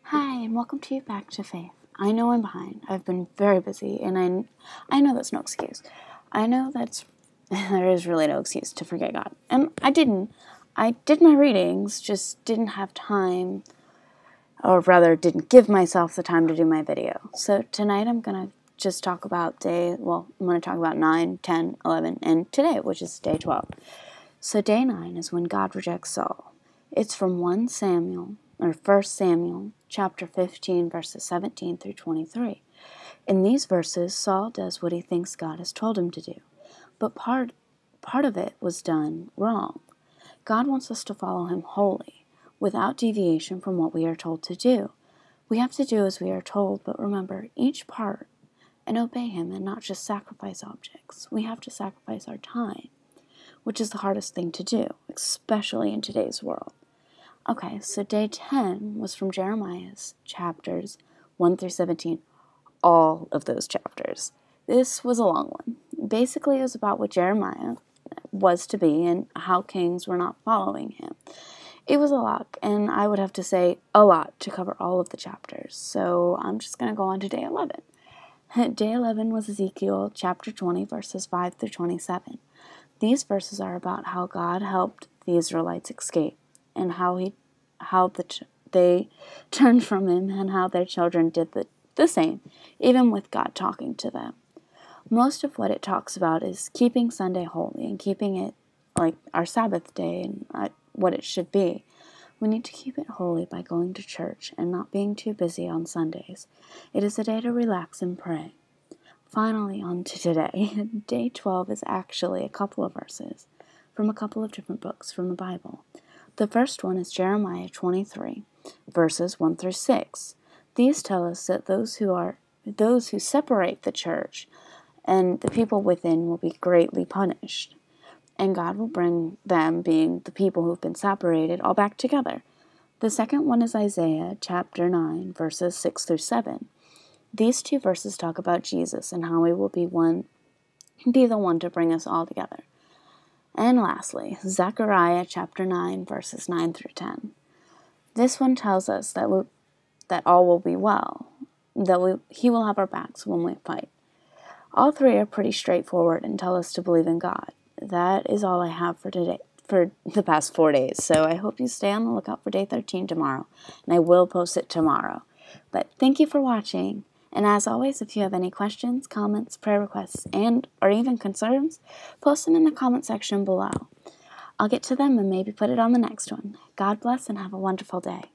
Hi, and welcome to Back to Faith. I know I'm behind. I've been very busy, and I know that's no excuse. I know that's there is really no excuse to forget God. And I didn't. I did my readings, just didn't have time, or rather didn't give myself the time to do my video. So tonight I'm going to just talk about I'm going to talk about 9, 10, 11, and today, which is day 12. So day 9 is when God rejects Saul. It's from 1 Samuel chapter 15, verses 17 through 23. In these verses, Saul does what he thinks God has told him to do, but part of it was done wrong. God wants us to follow him wholly, without deviation from what we are told to do. We have to do as we are told, but remember each part and obey him and not just sacrifice objects. We have to sacrifice our time, which is the hardest thing to do, especially in today's world. Okay, so day 10 was from Jeremiah's chapters 1 through 17, all of those chapters. This was a long one. Basically, it was about what Jeremiah was to be and how kings were not following him. It was a lot, and I would have to say a lot to cover all of the chapters, so I'm just going to go on to day 11. Day 11 was Ezekiel chapter 20, verses 5 through 27. These verses are about how God helped the Israelites escape, and they turned from him, and how their children did the same, even with God talking to them. Most of what it talks about is keeping Sunday holy and keeping it like our Sabbath day and what it should be. We need to keep it holy by going to church and not being too busy on Sundays. It is a day to relax and pray. Finally, on to today. Day 12 is actually a couple of verses from a couple of different books from the Bible. The first one is Jeremiah 23, verses 1 through 6. These tell us that those who separate the church and the people within will be greatly punished, and God will bring them, being the people who've been separated, all back together. The second one is Isaiah chapter 9, verses 6 through 7. These two verses talk about Jesus and how he will be the one to bring us all together. And lastly, Zechariah chapter 9, verses 9 through 10. This one tells us that all will be well, that he will have our backs when we fight. All three are pretty straightforward and tell us to believe in God. That is all I have for today, for the past 4 days. So I hope you stay on the lookout for day 13 tomorrow, and I will post it tomorrow. But thank you for watching. And as always, if you have any questions, comments, prayer requests, or even concerns, post them in the comment section below. I'll get to them and maybe put it on the next one. God bless and have a wonderful day.